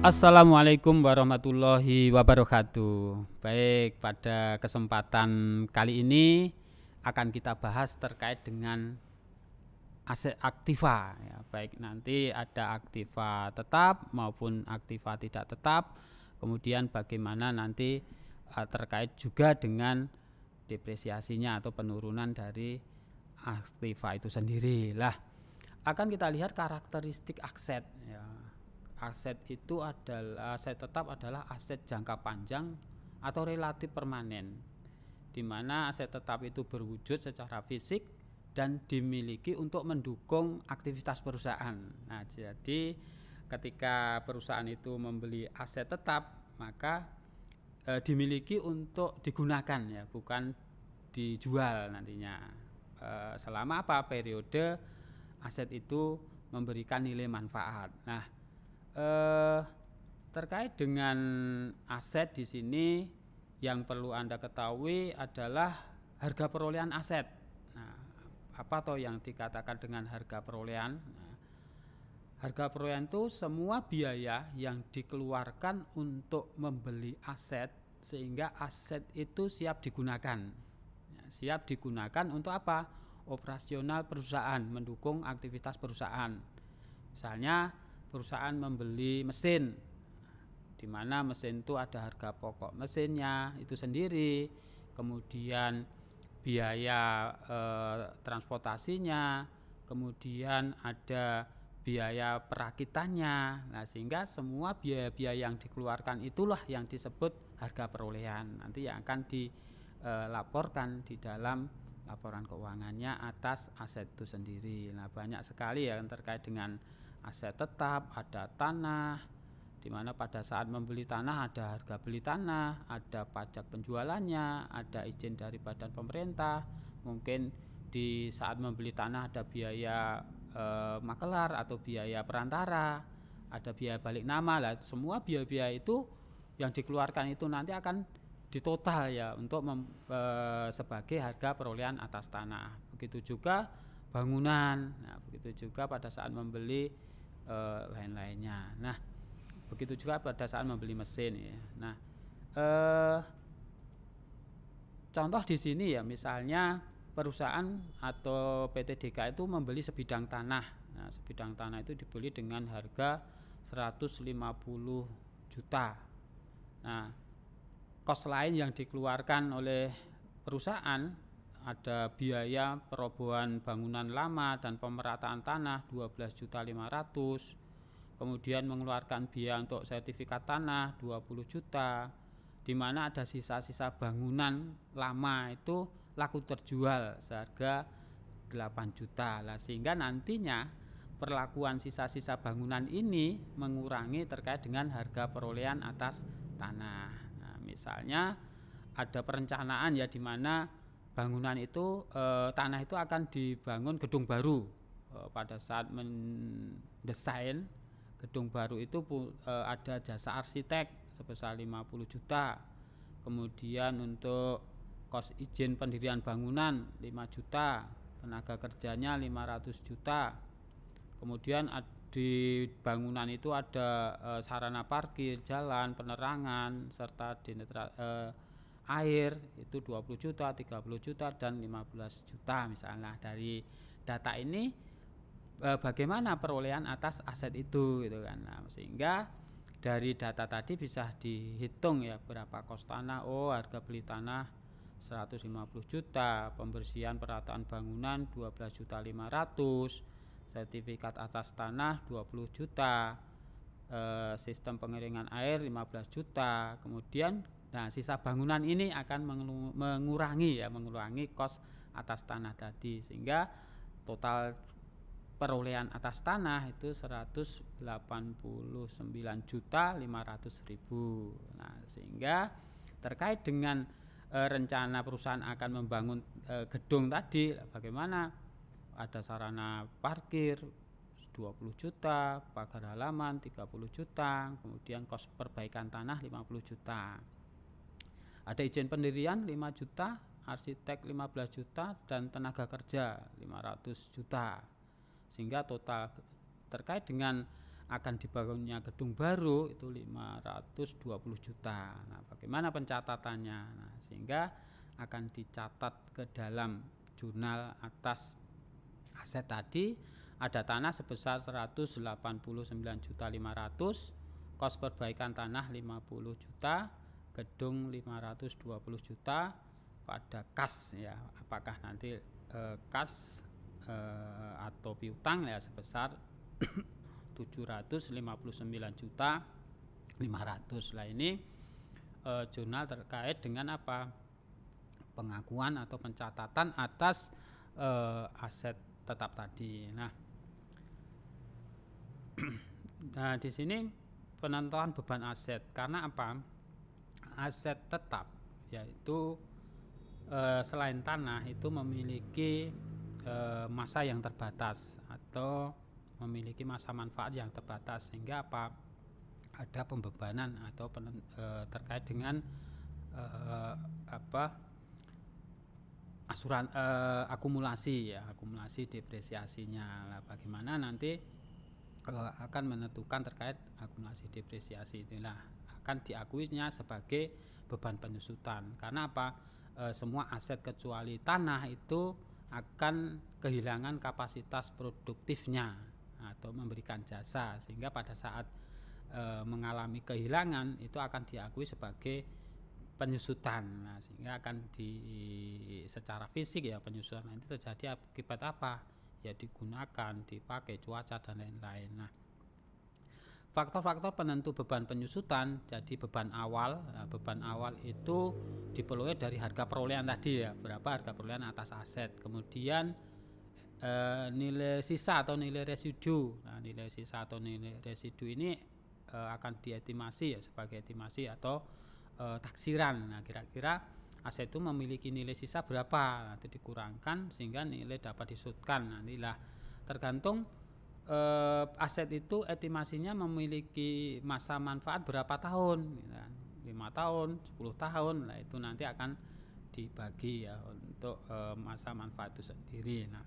Assalamualaikum warahmatullahi wabarakatuh. Baik, pada kesempatan kali ini akan kita bahas terkait dengan aset aktiva ya. Baik, nanti ada aktiva tetap maupun aktiva tidak tetap. Kemudian bagaimana nanti terkait juga dengan depresiasinya atau penurunan dari aktiva itu sendiri. Lah, akan kita lihat karakteristik aset ya. Aset itu adalah aset tetap adalah aset jangka panjang atau relatif permanen, di mana aset tetap itu berwujud secara fisik dan dimiliki untuk mendukung aktivitas perusahaan. Nah, jadi ketika perusahaan itu membeli aset tetap, maka dimiliki untuk digunakan ya, bukan dijual nantinya. Selama apa periode aset itu memberikan nilai manfaat. Nah, terkait dengan aset di sini yang perlu Anda ketahui adalah harga perolehan aset. Nah, apa toh yang dikatakan dengan harga perolehan? Nah, harga perolehan itu semua biaya yang dikeluarkan untuk membeli aset sehingga aset itu siap digunakan. Ya, siap digunakan untuk apa? Operasional perusahaan, mendukung aktivitas perusahaan. Misalnya perusahaan membeli mesin, di mana mesin itu ada harga pokok mesinnya itu sendiri, kemudian biaya transportasinya, kemudian ada biaya perakitannya. Nah, sehingga semua biaya-biaya yang dikeluarkan itulah yang disebut harga perolehan. Nanti yang akan dilaporkan di dalam laporan keuangannya atas aset itu sendiri. Nah, banyak sekali yang terkait dengan aset tetap, ada tanah, di mana pada saat membeli tanah ada harga beli tanah, ada pajak penjualannya, ada izin dari badan pemerintah, mungkin di saat membeli tanah ada biaya makelar atau biaya perantara, ada biaya balik nama. Lah, semua biaya-biaya itu yang dikeluarkan itu nanti akan ditotal ya untuk sebagai harga perolehan atas tanah. Begitu juga bangunan. Nah, begitu juga pada saat membeli lain-lainnya. Nah, begitu juga pada saat membeli mesin ya. Nah, contoh di sini ya, misalnya perusahaan atau PT DK itu membeli sebidang tanah. Nah, sebidang tanah itu dibeli dengan harga 150 juta. Nah, kos lain yang dikeluarkan oleh perusahaan ada biaya perobohan bangunan lama dan pemerataan tanah 12.500.000. Kemudian mengeluarkan biaya untuk sertifikat tanah 20 juta. Di mana ada sisa-sisa bangunan lama itu laku terjual seharga 8 juta. Lah, sehingga nantinya perlakuan sisa-sisa bangunan ini mengurangi terkait dengan harga perolehan atas tanah. Nah, misalnya ada perencanaan ya, di mana bangunan itu tanah itu akan dibangun gedung baru. Pada saat mendesain gedung baru itu ada jasa arsitek sebesar 50 juta. Kemudian untuk kos izin pendirian bangunan 5 juta, tenaga kerjanya 500 juta. Kemudian di bangunan itu ada sarana parkir, jalan, penerangan, serta air itu 20 juta, 30 juta, dan 15 juta misalnya. Dari data ini bagaimana perolehan atas aset itu gitu kan. Nah, sehingga dari data tadi bisa dihitung ya berapa kos tanah. Oh, harga beli tanah 150 juta, pembersihan perataan bangunan 12.500.000, sertifikat atas tanah 20 juta, sistem pengeringan air 15 juta. Kemudian nah, sisa bangunan ini akan mengurangi kos atas tanah tadi, sehingga total perolehan atas tanah itu 189.500.000. Nah, sehingga terkait dengan rencana perusahaan akan membangun gedung tadi, bagaimana ada sarana parkir 20 juta, pagar halaman 30 juta, kemudian kos perbaikan tanah 50 juta. Ada izin pendirian 5 juta, arsitek 15 juta, dan tenaga kerja 500 juta. Sehingga total terkait dengan akan dibangunnya gedung baru itu 520 juta. Nah, bagaimana pencatatannya? Nah, sehingga akan dicatat ke dalam jurnal atas aset tadi ada tanah sebesar 189.500.000, kos perbaikan tanah 50 juta, gedung 520 juta, pada kas ya, apakah nanti kas atau piutang ya sebesar 759.500.000 lah. Ini jurnal terkait dengan apa? Pengakuan atau pencatatan atas aset tetap tadi. Nah, nah di sini penentuan beban aset karena apa? Aset tetap yaitu selain tanah itu memiliki masa yang terbatas atau memiliki masa manfaat yang terbatas, sehingga apa? Ada pembebanan atau terkait dengan akumulasi ya, akumulasi depresiasinya. Nah, bagaimana nanti akan menentukan terkait akumulasi depresiasi itulah akan diakuinya sebagai beban penyusutan. Karena apa? Semua aset kecuali tanah itu akan kehilangan kapasitas produktifnya atau memberikan jasa, sehingga pada saat mengalami kehilangan itu akan diakui sebagai penyusutan. Nah, sehingga akan secara fisik ya penyusutan itu terjadi akibat apa? Ya digunakan, dipakai cuaca dan lain-lain. Nah, faktor-faktor penentu beban penyusutan, jadi beban awal. Nah, beban awal itu diperoleh dari harga perolehan tadi ya, berapa harga perolehan atas aset. Kemudian nilai sisa atau nilai residu. Nah, nilai sisa atau nilai residu ini akan diestimasi ya sebagai estimasi atau taksiran. Nah, kira-kira aset itu memiliki nilai sisa berapa, nanti dikurangkan sehingga nilai dapat disudutkan. Nantilah tergantung aset itu estimasinya memiliki masa manfaat berapa tahun, 5 tahun, 10 tahun. Nah, itu nanti akan dibagi ya untuk masa manfaat itu sendiri. Nah,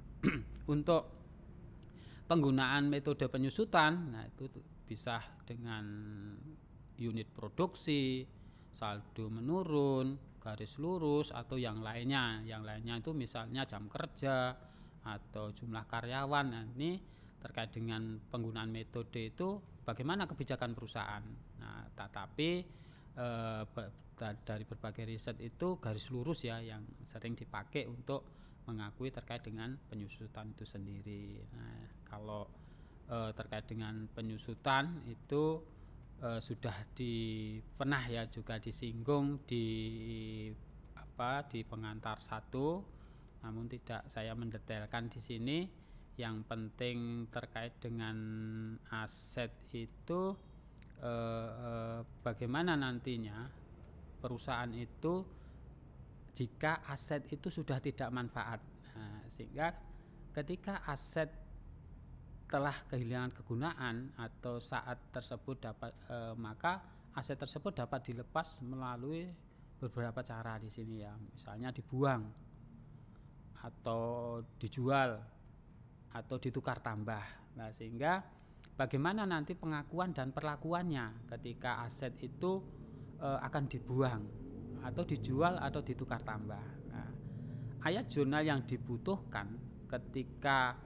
untuk penggunaan metode penyusutan, nah itu bisa dengan unit produksi, saldo menurun, garis lurus atau yang lainnya. Yang lainnya itu misalnya jam kerja atau jumlah karyawan. Nah, ini terkait dengan penggunaan metode itu bagaimana kebijakan perusahaan. Nah, tetapi dari berbagai riset itu garis lurus ya yang sering dipakai untuk mengakui terkait dengan penyusutan itu sendiri. Nah, kalau terkait dengan penyusutan itu sudah pernah ya juga disinggung di pengantar 1, namun tidak saya mendetailkan di sini. Yang penting terkait dengan aset itu bagaimana nantinya perusahaan itu jika aset itu sudah tidak manfaat. Nah, sehingga ketika aset telah kehilangan kegunaan atau saat tersebut maka aset tersebut dapat dilepas melalui beberapa cara di sini ya, misalnya dibuang atau dijual atau ditukar tambah. Nah, sehingga bagaimana nanti pengakuan dan perlakuannya ketika aset itu akan dibuang atau dijual atau ditukar tambah. Nah, ayat jurnal yang dibutuhkan ketika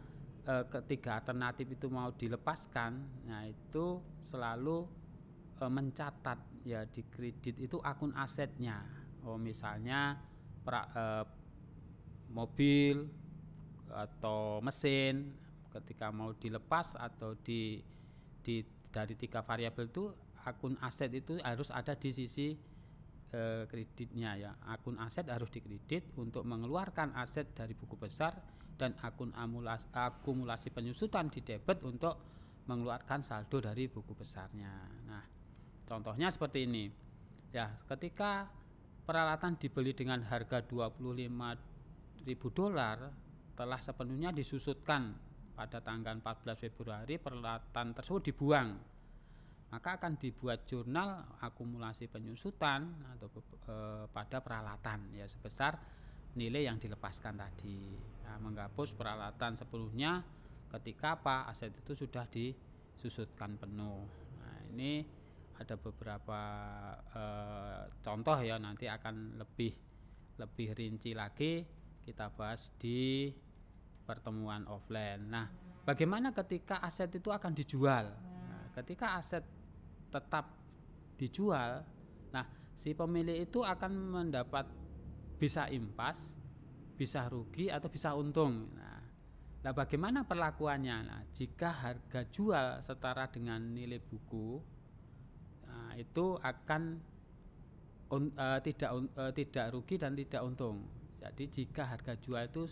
ketiga alternatif itu mau dilepaskan, nah itu selalu mencatat ya di kredit itu akun asetnya. Misalnya mobil atau mesin ketika mau dilepas atau dari 3 variabel itu akun aset itu harus ada di sisi kreditnya ya. Akun aset harus dikredit untuk mengeluarkan aset dari buku besar, dan akun akumulasi penyusutan di debit untuk mengeluarkan saldo dari buku besarnya. Nah, contohnya seperti ini ya, ketika peralatan dibeli dengan harga $25.000 telah sepenuhnya disusutkan pada tanggal 14 Februari, peralatan tersebut dibuang, maka akan dibuat jurnal akumulasi penyusutan atau pada peralatan ya sebesar nilai yang dilepaskan tadi. Nah, menghapus peralatan sepenuhnya ketika aset itu sudah disusutkan penuh. Nah, ini ada beberapa contoh ya, nanti akan lebih rinci lagi kita bahas di pertemuan offline. Nah, bagaimana ketika aset itu akan dijual? Nah, ketika aset tetap dijual, nah si pemilik itu akan mendapat bisa impas, bisa rugi atau bisa untung. Nah, bagaimana perlakuannya? Nah, jika harga jual setara dengan nilai buku, nah, itu akan tidak rugi dan tidak untung. Jadi jika harga jual itu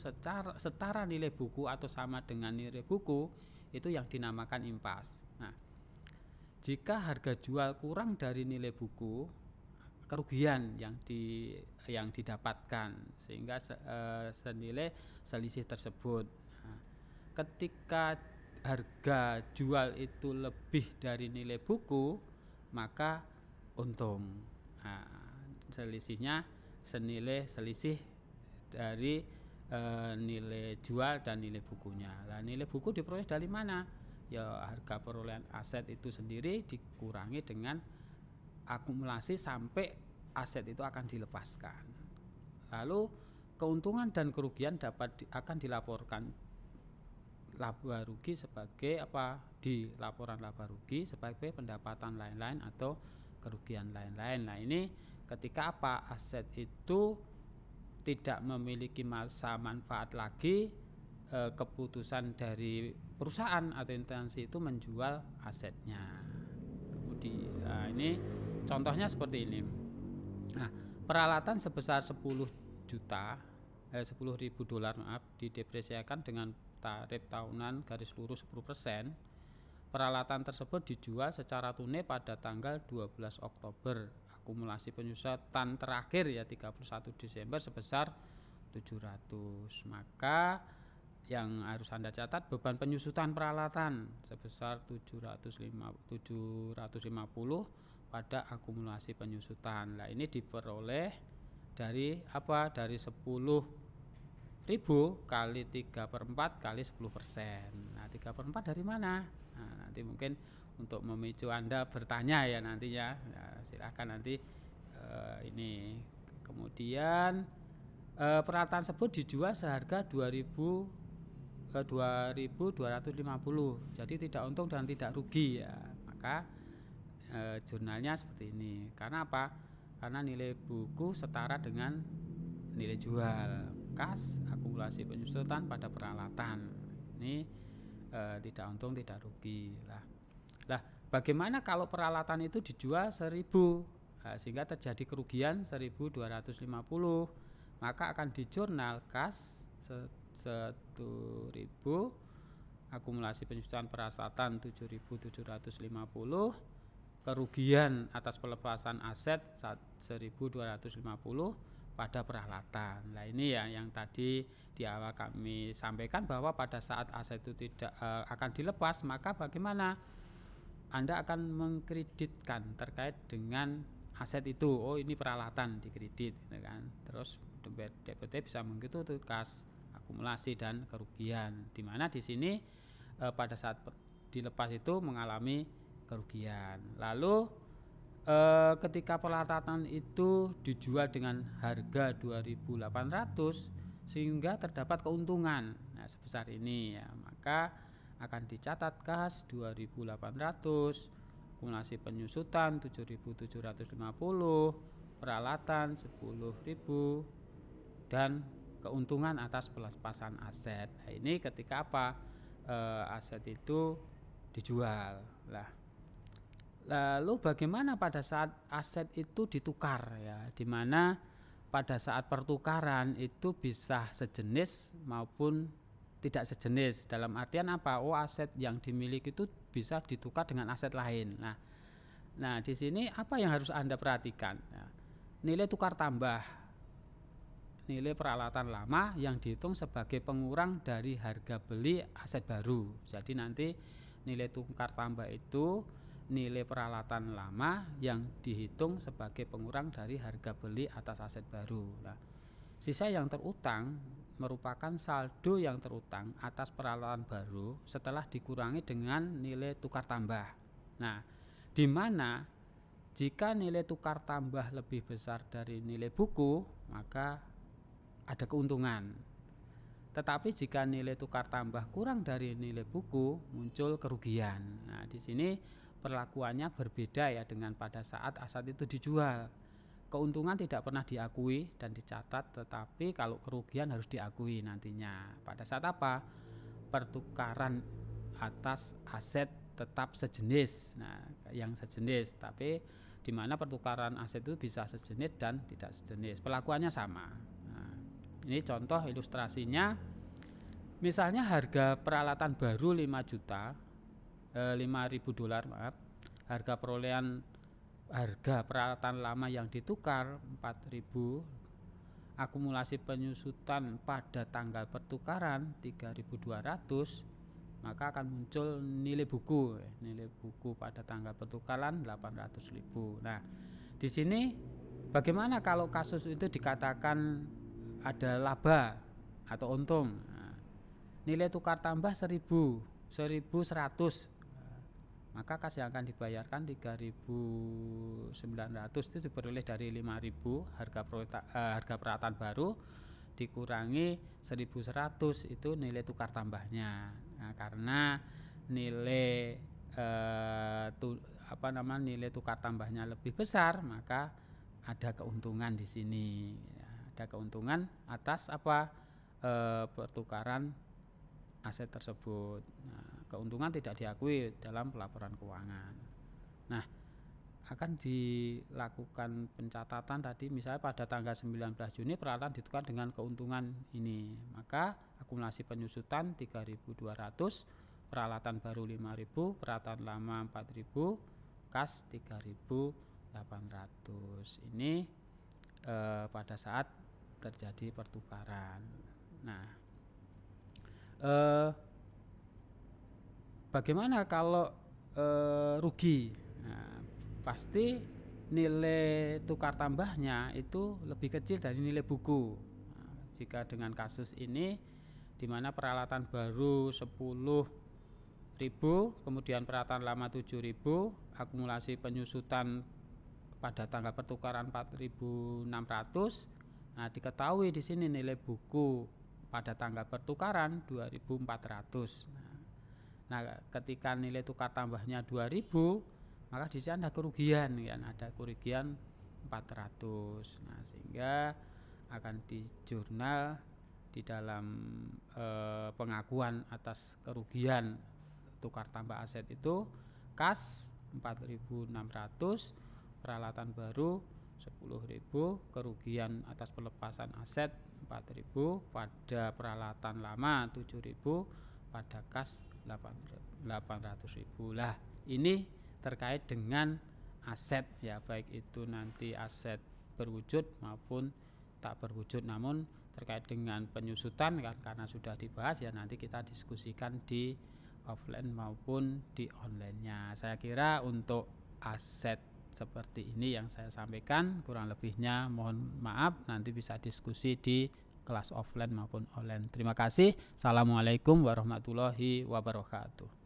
setara nilai buku atau sama dengan nilai buku, itu yang dinamakan impas. Nah, jika harga jual kurang dari nilai buku, kerugian yang didapatkan sehingga senilai selisih tersebut. Nah, ketika harga jual itu lebih dari nilai buku, maka untung. Nah, selisihnya senilai selisih dari nilai jual dan nilai bukunya. Nah, nilai buku diperoleh dari mana? Ya, harga perolehan aset itu sendiri dikurangi dengan akumulasi sampai aset itu akan dilepaskan. Lalu keuntungan dan kerugian akan dilaporkan laba rugi sebagai di laporan laba rugi sebagai pendapatan lain-lain atau kerugian lain-lain. Nah, ini ketika aset itu tidak memiliki masa manfaat lagi, keputusan dari perusahaan atau instansi itu menjual asetnya. Kemudian ini contohnya seperti ini. Nah, peralatan sebesar 10.000 dolar didepresiasikan dengan tarif tahunan garis lurus 10%. Peralatan tersebut dijual secara tunai pada tanggal 12 Oktober. Akumulasi penyusutan terakhir ya 31 Desember sebesar 700. Maka yang harus Anda catat, beban penyusutan peralatan sebesar 750 pada akumulasi penyusutan. Nah, ini diperoleh dari Dari 10.000 kali 3/4 kali 10%. Nah, 3/4 dari mana? Nah, nanti mungkin untuk memicu Anda bertanya ya nantinya. Ya, silakan nanti ini. Kemudian peralatan tersebut dijual seharga 2.250. Jadi tidak untung dan tidak rugi ya. Maka jurnalnya seperti ini. Karena apa? Karena nilai buku setara dengan nilai jual. Kas akumulasi penyusutan pada peralatan. Ini tidak untung tidak rugi. Lah, bagaimana kalau peralatan itu dijual 1.000? Nah, sehingga terjadi kerugian 1.250. Maka akan dijurnal kas 1.000, akumulasi penyusutan peralatan 7.750, kerugian atas pelepasan aset 1.250 pada peralatan. Nah, ini ya yang tadi di awal kami sampaikan bahwa pada saat aset itu tidak akan dilepas, maka bagaimana Anda akan mengkreditkan terkait dengan aset itu. Oh, ini peralatan dikredit, gitu kan. Terus DPT bisa mengikuti kas akumulasi dan kerugian, di mana di sini pada saat dilepas itu mengalami kerugian. Lalu ketika peralatan itu dijual dengan harga 2.800 sehingga terdapat keuntungan sebesar ini ya, maka akan dicatat kas 2.800, akumulasi penyusutan 7.750, peralatan 10.000 dan keuntungan atas pelepasan aset. Nah, ini ketika aset itu dijual. Lalu bagaimana pada saat aset itu ditukar ya, di mana pada saat pertukaran itu bisa sejenis maupun tidak sejenis. Dalam artian aset yang dimiliki itu bisa ditukar dengan aset lain. Nah, di sini apa yang harus Anda perhatikan? Ya, nilai tukar tambah, nilai peralatan lama yang dihitung sebagai pengurang dari harga beli aset baru. Jadi nanti nilai tukar tambah itu nilai peralatan lama yang dihitung sebagai pengurang dari harga beli atas aset baru. Nah, sisa yang terutang merupakan saldo yang terutang atas peralatan baru setelah dikurangi dengan nilai tukar tambah. Nah, di mana jika nilai tukar tambah lebih besar dari nilai buku, maka ada keuntungan. Tetapi jika nilai tukar tambah kurang dari nilai buku, muncul kerugian. Nah, di sini perlakuannya berbeda ya dengan pada saat aset itu dijual. Keuntungan tidak pernah diakui dan dicatat, tetapi kalau kerugian harus diakui nantinya. Pada saat apa? Pertukaran atas aset tetap sejenis. Nah, yang sejenis, tapi di mana pertukaran aset itu bisa sejenis dan tidak sejenis. Perlakuannya sama. Nah, ini contoh ilustrasinya. Misalnya harga peralatan baru 5.000 dolar, harga perolehan harga peralatan lama yang ditukar 4.000, akumulasi penyusutan pada tanggal pertukaran 3.200, maka akan muncul nilai buku pada tanggal pertukaran 800.000. Nah, di sini bagaimana kalau kasus itu dikatakan ada laba atau untung? Nah, nilai tukar tambah 1.100, maka kas yang akan dibayarkan 3.900 itu diperoleh dari 5.000 harga peralatan baru dikurangi 1.100 itu nilai tukar tambahnya. Nah, karena nilai nilai tukar tambahnya lebih besar, maka ada keuntungan di sini. Ada keuntungan atas pertukaran aset tersebut. Nah, keuntungan tidak diakui dalam pelaporan keuangan. Nah, akan dilakukan pencatatan tadi misalnya pada tanggal 19 Juni peralatan ditukar dengan keuntungan ini, maka akumulasi penyusutan 3.200, peralatan baru 5.000, peralatan lama 4.000, kas 3.800. Ini pada saat terjadi pertukaran. Nah, bagaimana kalau rugi? Nah, pasti nilai tukar tambahnya itu lebih kecil dari nilai buku. Nah, jika dengan kasus ini di mana peralatan baru 10.000, kemudian peralatan lama 7.000, akumulasi penyusutan pada tanggal pertukaran 4.600. Nah, diketahui di sini nilai buku pada tanggal pertukaran 2.400. Nah, ketika nilai tukar tambahnya 2.000, maka di sini ada kerugian, ada kerugian 400. Nah, sehingga akan di jurnal di dalam pengakuan atas kerugian tukar tambah aset itu kas 4.600, peralatan baru 10.000, kerugian atas pelepasan aset 4.000, pada peralatan lama 7.000, pada kas 800.000. Lah, ini terkait dengan aset ya, baik itu nanti aset berwujud maupun tak berwujud. Namun terkait dengan penyusutan kan karena sudah dibahas ya, nanti kita diskusikan di offline maupun di online-nya. Saya kira untuk aset seperti ini yang saya sampaikan, kurang lebihnya mohon maaf, nanti bisa diskusi di kelas offline maupun online. Terima kasih. Assalamualaikum warahmatullahi wabarakatuh.